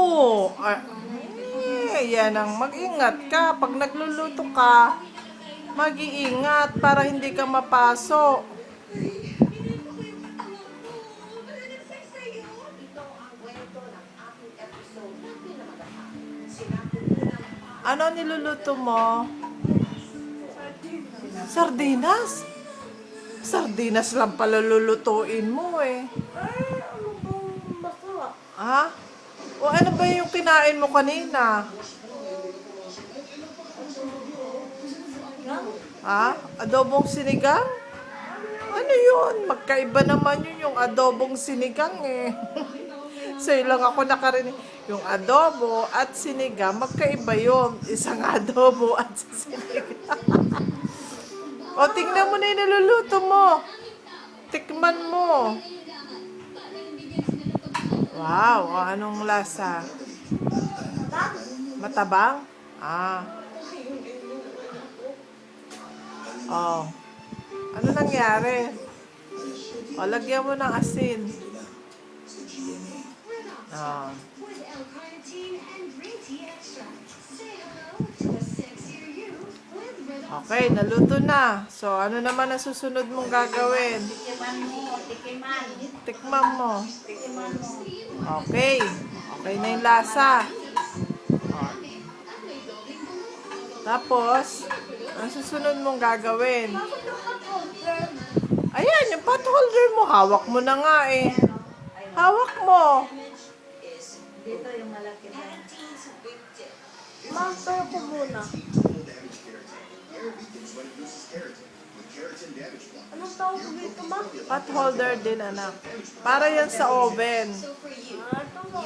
Oo. Yan ang mag-ingat ka. Pag nagluluto ka, mag-iingat para hindi ka mapaso. Ano niluluto mo? Sardinas? Sardinas lang pala lulutuin mo eh. Ay, ano bang masarap? Ha? O ano ba yung kinain mo kanina? Yan. Ha? Adobong sinigang? Ano yun? Magkaiba naman yun yung adobong sinigang eh. Sa'yo lang ako nakarinig. Yung adobo at sinigang, magkaiba yun. Isang adobo at sinigang. O, tingnan mo na yung niluluto mo. Tikman mo. Wow, o anong lasa? Matabang? Ah. Oh. Ano nangyari? O, lagyan mo ng asin. Oh. Okay, naluto na. So, ano naman ang susunod mong gagawin? Tikiman mo, tikiman. Tikman mo. Tikiman mo. Okay. Okay na yung lasa. Oh. Tapos, ang susunod mong gagawin? Ayan, yung pot holder mo. Hawak mo na nga eh. Hawak mo. Dito yung malaki na. Master ko muna. Anong tawag dito, ma? Pot holder din, anak. Para yan sa oven. Ah, ito mo.